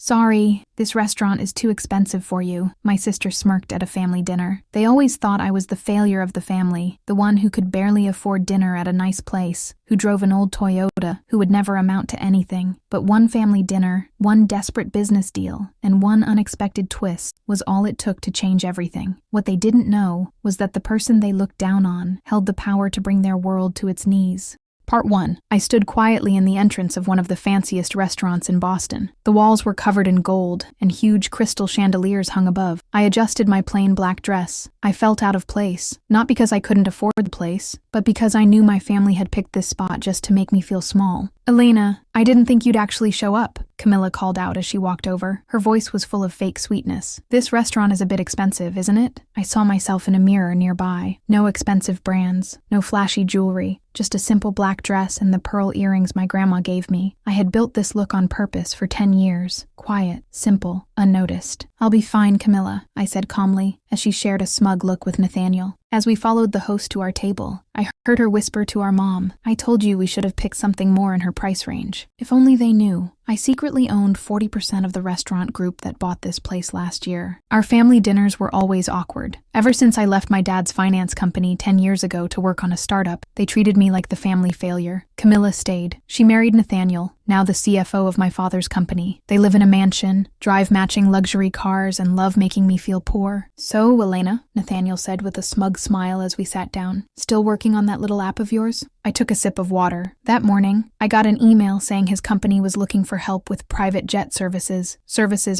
Sorry, this restaurant is too expensive for you, my sister smirked at a family dinner. They always thought I was the failure of the family, the one who could barely afford dinner at a nice place, who drove an old Toyota, who would never amount to anything. But one family dinner, one desperate business deal, and one unexpected twist was all it took to change everything. What they didn't know was that the person they looked down on held the power to bring their world to its knees. Part 1. I stood quietly in the entrance of one of the fanciest restaurants in Boston. The walls were covered in gold, and huge crystal chandeliers hung above. I adjusted my plain black dress. I felt out of place, not because I couldn't afford the place, but because I knew my family had picked this spot just to make me feel small. Elena, I didn't think you'd actually show up, Camilla called out as she walked over. Her voice was full of fake sweetness. This restaurant is a bit expensive, isn't it? I saw myself in a mirror nearby. No expensive brands, no flashy jewelry, just a simple black dress and the pearl earrings my grandma gave me. I had built this look on purpose for 10 years. Quiet, simple, unnoticed. I'll be fine, Camilla, I said calmly, as she shared a smug look with Nathaniel. As we followed the host to our table, I heard her whisper to our mom, I told you we should have picked something more in her price range. If only they knew. I secretly owned 40% of the restaurant group that bought this place last year. Our family dinners were always awkward. Ever since I left my dad's finance company 10 years ago to work on a startup, they treated me like the family failure. Camilla stayed. She married Nathaniel, now the CFO of my father's company. They live in a mansion, drive matching luxury cars, and love making me feel poor. So, Elena, Nathaniel said with a smug smile as we sat down, still working on that little app of yours? I took a sip of water. That morning, I got an email saying his company was looking for help with private jet services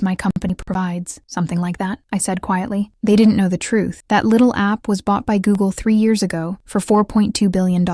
my company provides. Something like that, I said quietly. They didn't know the truth. That little app was bought by Google 3 years ago for $4.2 billion.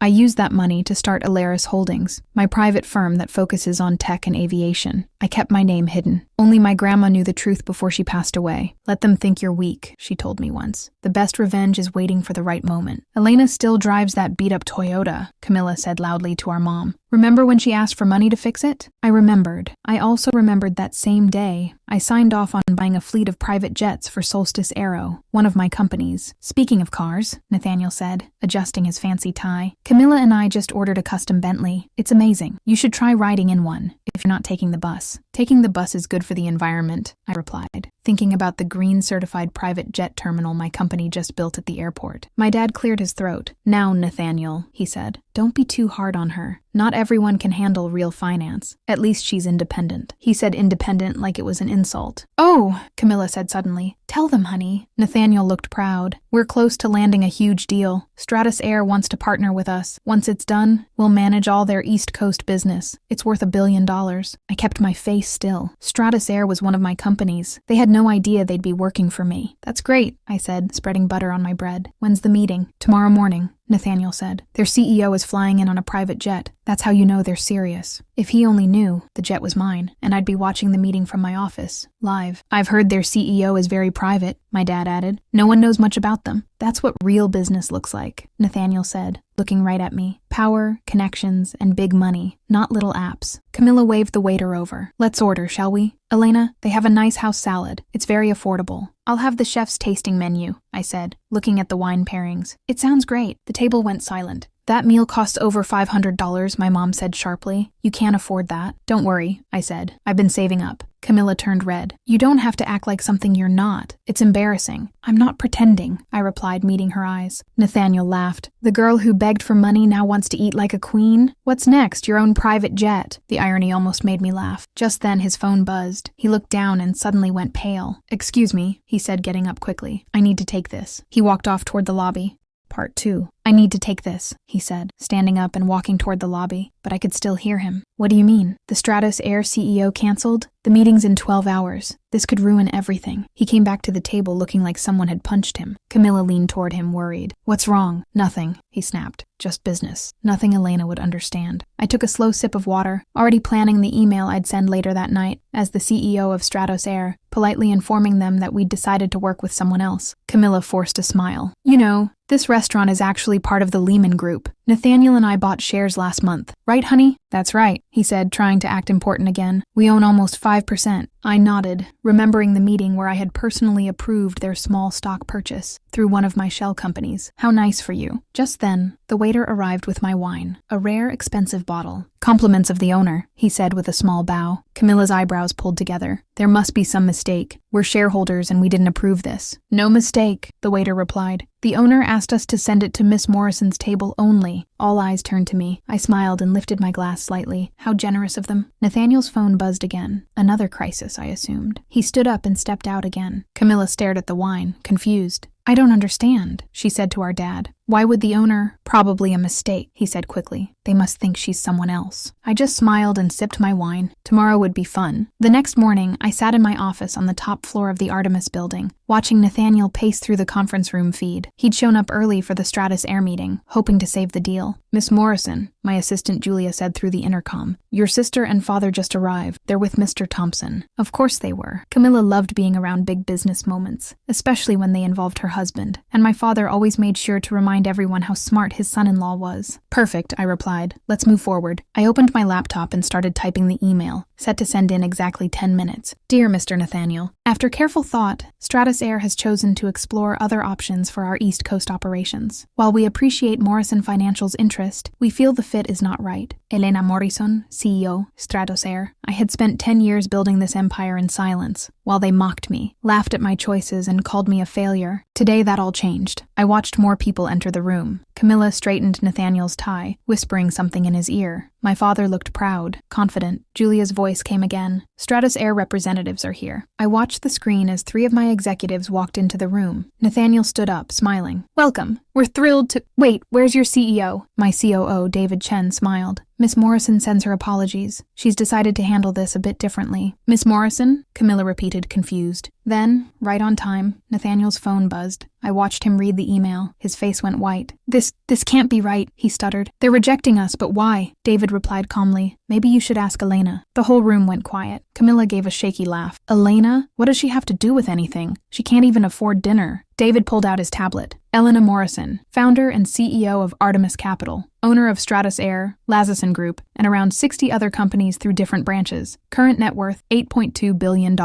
I used that money to start Alaris Holdings, my private firm that focuses on tech and aviation. I kept my name hidden. Only my grandma knew the truth before she passed away. Let them think you're weak, she told me once. The best revenge is waiting for the right moment. Elena still drives that beat-up Toyota, Camilla said loudly to our mom. Remember when she asked for money to fix it? I remembered. I also remembered that same day, I signed off on buying a fleet of private jets for Solstice Aero, one of my companies. Speaking of cars, Nathaniel said, adjusting his fancy tie, Camilla and I just ordered a custom Bentley. It's amazing. You should try riding in one, if you're not taking the bus. Taking the bus is good for the environment, I replied, thinking about the green-certified private jet terminal my company just built at the airport. My dad cleared his throat. Now, Nathaniel, he said, don't be too hard on her. Not everyone can handle real finance. At least she's independent. He said independent like it was an insult. Oh, Camilla said suddenly. Tell them, honey. Nathaniel looked proud. We're close to landing a huge deal. Stratus Air wants to partner with us. Once it's done, we'll manage all their East Coast business. It's worth $1 billion. I kept my face still. Stratus Air was one of my companies. They had no idea they'd be working for me. That's great, I said, spreading butter on my bread. When's the meeting? Tomorrow morning, Nathaniel said. Their CEO is flying in on a private jet. That's how you know they're serious. If he only knew, the jet was mine, and I'd be watching the meeting from my office, live. I've heard their CEO is very private, my dad added. No one knows much about them. That's what real business looks like, Nathaniel said, looking right at me. Power, connections, and big money, not little apps. Camilla waved the waiter over. Let's order, shall we? Elena, they have a nice house salad. It's very affordable. I'll have the chef's tasting menu, I said, looking at the wine pairings. It sounds great. The table went silent. That meal costs over $500, my mom said sharply. You can't afford that. Don't worry, I said. I've been saving up. Camilla turned red. You don't have to act like something you're not. It's embarrassing. I'm not pretending, I replied, meeting her eyes. Nathaniel laughed. The girl who begged for money now wants to eat like a queen? What's next? Your own private jet? The irony almost made me laugh. Just then his phone buzzed. He looked down and suddenly went pale. Excuse me, he said, getting up quickly. I need to take this. He walked off toward the lobby. Part 2. I need to take this, he said, standing up and walking toward the lobby, but I could still hear him. What do you mean? The Stratus Air CEO canceled? The meeting's in 12 hours. This could ruin everything. He came back to the table looking like someone had punched him. Camilla leaned toward him, worried. What's wrong? Nothing, he snapped. Just business. Nothing Elena would understand. I took a slow sip of water, already planning the email I'd send later that night, as the CEO of Stratus Air, politely informing them that we'd decided to work with someone else. Camilla forced a smile. You know, This restaurant is actually part of the Lehman Group. Nathaniel and I bought shares last month. Right, honey? That's right, he said, trying to act important again. We own almost 5%. I nodded, remembering the meeting where I had personally approved their small stock purchase through one of my shell companies. How nice for you. Just then, the waiter arrived with my wine, a rare, expensive bottle. Compliments of the owner, he said with a small bow. Camilla's eyebrows pulled together. There must be some mistake. We're shareholders and we didn't approve this. No mistake, the waiter replied. The owner asked us to send it to Miss Morrison's table only. All eyes turned to me. I smiled and lifted my glass slightly. How generous of them. Nathaniel's phone buzzed again. Another crisis, I assumed. He stood up and stepped out again. Camilla stared at the wine, confused. I don't understand, she said to our dad. Why would the owner? Probably a mistake, he said quickly. They must think she's someone else. I just smiled and sipped my wine. Tomorrow would be fun. The next morning, I sat in my office on the top floor of the Artemis building, watching Nathaniel pace through the conference room feed. He'd shown up early for the Stratus Air meeting, hoping to save the deal. Miss Morrison, my assistant Julia said through the intercom. Your sister and father just arrived. They're with Mr. Thompson. Of course they were. Camilla loved being around big business moments, especially when they involved her husband, and my father always made sure to remind everyone how smart his son-in-law was. Perfect, I replied. Let's move forward. I opened my laptop and started typing the email, set to send in exactly 10 minutes. Dear Mr. Nathaniel, after careful thought, Stratus Air has chosen to explore other options for our East Coast operations. While we appreciate Morrison Financial's interest, we feel the fit is not right. Elena Morrison, CEO, Stratus Air. I had spent 10 years building this empire in silence, while they mocked me, laughed at my choices, and called me a failure. Today that all changed. I watched more people enter the room. Camilla straightened Nathaniel's tie, whispering something in his ear. My father looked proud, confident. Julia's voice came again. Stratus Air representatives are here. I watched the screen as 3 of my executives walked into the room. Nathaniel stood up, smiling. Welcome. We're thrilled to— Wait, where's your CEO? My COO, David Chen, smiled. Miss Morrison sends her apologies. She's decided to handle this a bit differently. Miss Morrison? Camilla repeated, confused. Then, right on time, Nathaniel's phone buzzed. I watched him read the email. His face went white. This can't be right, he stuttered. They're rejecting us, but why? David replied calmly. Maybe you should ask Elena. The whole room went quiet. Camilla gave a shaky laugh. Elena? What does she have to do with anything? She can't even afford dinner. David pulled out his tablet. Elena Morrison, founder and CEO of Artemis Capital, owner of Stratus Air, Lazason Group, and around 60 other companies through different branches. Current net worth, $8.2 billion.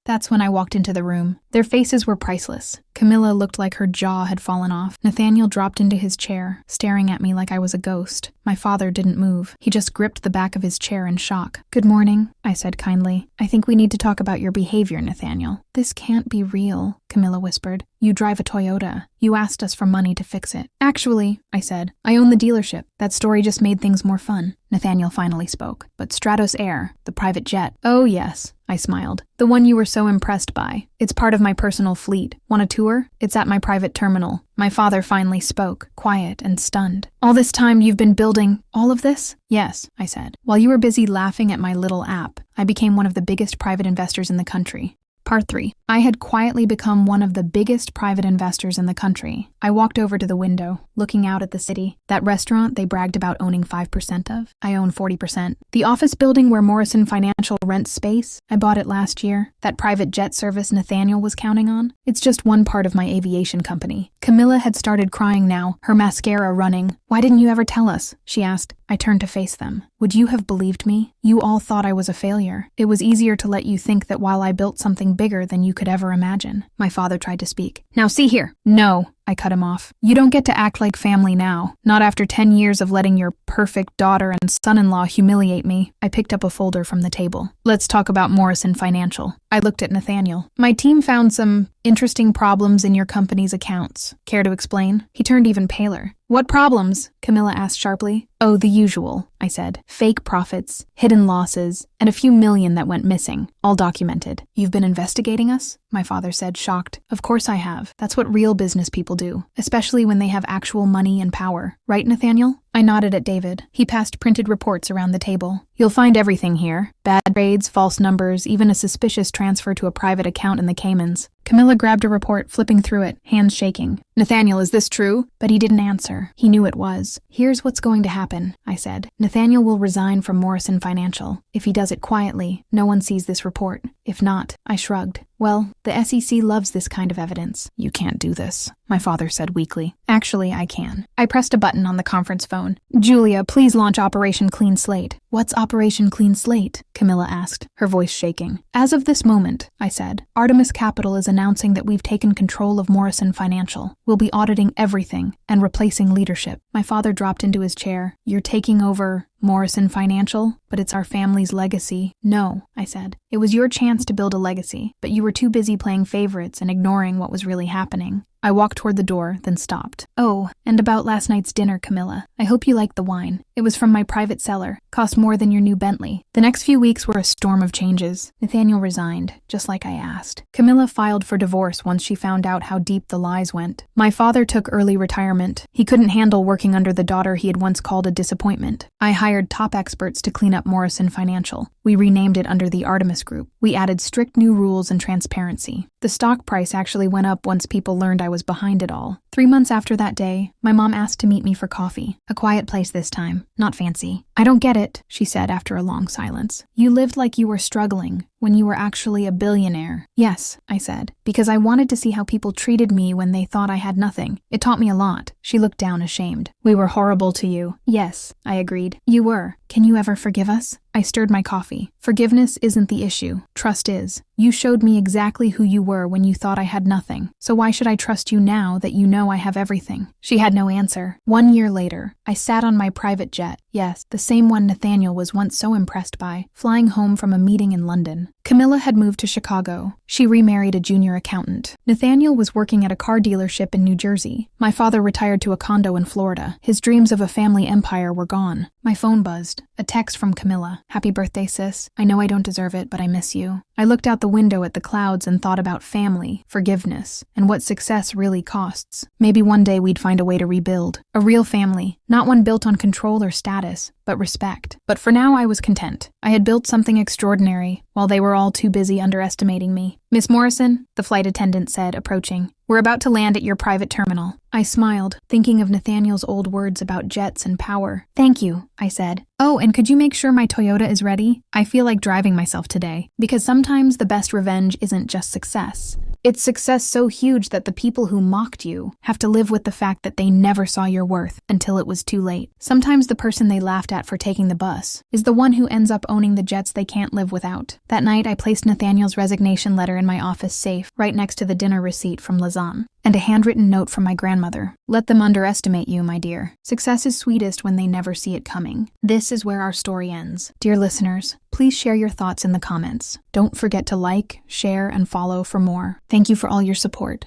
That's when I walked into the room. Their faces were priceless. Camilla looked like her jaw had fallen off. Nathaniel dropped into his chair, staring at me like I was a ghost. My father didn't move. He just gripped the back of his chair in shock. Good morning, I said kindly. I think we need to talk about your behavior, Nathaniel. This can't be real, Camilla whispered. You drive a Toyota. You asked us for money to fix it. Actually, I said, I own the dealership. That story just made things more fun. Nathaniel finally spoke. But Stratus Air, the private jet. Oh yes, I smiled. The one you were so impressed by. It's part of my personal fleet. Want a tour? It's at my private terminal. My father finally spoke, quiet and stunned. All this time you've been building all of this? Yes, I said. While you were busy laughing at my little app, I became one of the biggest private investors in the country. Part 3. I had quietly become one of the biggest private investors in the country. I walked over to the window, looking out at the city. That restaurant they bragged about owning 5% of, I own 40%. The office building where Morrison Financial rents space, I bought it last year. That private jet service Nathaniel was counting on, it's just one part of my aviation company. Camilla had started crying now, her mascara running. Why didn't you ever tell us? She asked. I turned to face them. Would you have believed me? You all thought I was a failure. It was easier to let you think that while I built something bigger than you could ever imagine. My father tried to speak. Now see here. No, I cut him off. You don't get to act like family now. Not after 10 years of letting your perfect daughter and son-in-law humiliate me. I picked up a folder from the table. Let's talk about Morrison Financial. I looked at Nathaniel. My team found some interesting problems in your company's accounts. Care to explain? He turned even paler. What problems? Camilla asked sharply. Oh, the usual, I said. Fake profits, hidden losses, and a few million that went missing. All documented. You've been investigating us? My father said, shocked. Of course I have. That's what real business people do, especially when they have actual money and power. Right, Nathaniel? I nodded at David. He passed printed reports around the table. You'll find everything here. Bad trades, false numbers, even a suspicious transfer to a private account in the Caymans. Camilla grabbed a report, flipping through it, hands shaking. "Nathaniel, is this true?" But he didn't answer. He knew it was. "Here's what's going to happen," I said. "Nathaniel will resign from Morrison Financial. If he does it quietly, no one sees this report. If not," I shrugged. "Well, the SEC loves this kind of evidence." "You can't do this," my father said weakly. "Actually, I can." I pressed a button on the conference phone. "Julia, please launch Operation Clean Slate." "What's Operation Clean Slate?" Camilla asked, her voice shaking. "As of this moment," I said, "Artemis Capital is announcing that we've taken control of Morrison Financial. We'll be auditing everything and replacing leadership." My father dropped into his chair. "You're taking over Morrison Financial? But it's our family's legacy." "No," I said. "It was your chance to build a legacy, but you were too busy playing favorites and ignoring what was really happening." I walked toward the door, then stopped. "Oh, and about last night's dinner, Camilla. I hope you liked the wine. It was from my private cellar. Cost more than your new Bentley." The next few weeks were a storm of changes. Nathaniel resigned, just like I asked. Camilla filed for divorce once she found out how deep the lies went. My father took early retirement. He couldn't handle working under the daughter he had once called a disappointment. I hired top experts to clean up Morrison Financial. We renamed it under the Artemis Group. We added strict new rules and transparency. The stock price actually went up once people learned I was behind it all. 3 months after that day, my mom asked to meet me for coffee. A quiet place this time, not fancy. "I don't get it," she said after a long silence. "You lived like you were struggling when you were actually a billionaire." "Yes," I said, "because I wanted to see how people treated me when they thought I had nothing. It taught me a lot." She looked down ashamed. "We were horrible to you." "Yes," I agreed. "You were. Can you ever forgive us?" I stirred my coffee. "Forgiveness isn't the issue. Trust is. You showed me exactly who you were when you thought I had nothing. So why should I trust you now that you know I have everything?" She had no answer. 1 year later, I sat on my private jet. Yes, the same one Nathaniel was once so impressed by, flying home from a meeting in London. Camilla had moved to Chicago. She remarried a junior accountant. Nathaniel was working at a car dealership in New Jersey. My father retired to a condo in Florida. His dreams of a family empire were gone. My phone buzzed. A text from Camilla. "Happy birthday, sis. I know I don't deserve it, but I miss you." I looked out the window at the clouds and thought about family, forgiveness, and what success really costs. Maybe one day we'd find a way to rebuild. A real family, not one built on control or status, but respect. But for now I was content. I had built something extraordinary, while they were all too busy underestimating me. "Miss Morrison," the flight attendant said, approaching, "we're about to land at your private terminal." I smiled, thinking of Nathaniel's old words about jets and power. "Thank you," I said. "Oh, and could you make sure my Toyota is ready? I feel like driving myself today." Because sometimes the best revenge isn't just success. It's success so huge that the people who mocked you have to live with the fact that they never saw your worth until it was too late. Sometimes the person they laughed at for taking the bus is the one who ends up owning the jets they can't live without. That night, I placed Nathaniel's resignation letter in my office safe, right next to the dinner receipt from Lausanne, and a handwritten note from my grandmother. "Let them underestimate you, my dear. Success is sweetest when they never see it coming." This is where our story ends. Dear listeners, please share your thoughts in the comments. Don't forget to like, share, and follow for more. Thank you for all your support.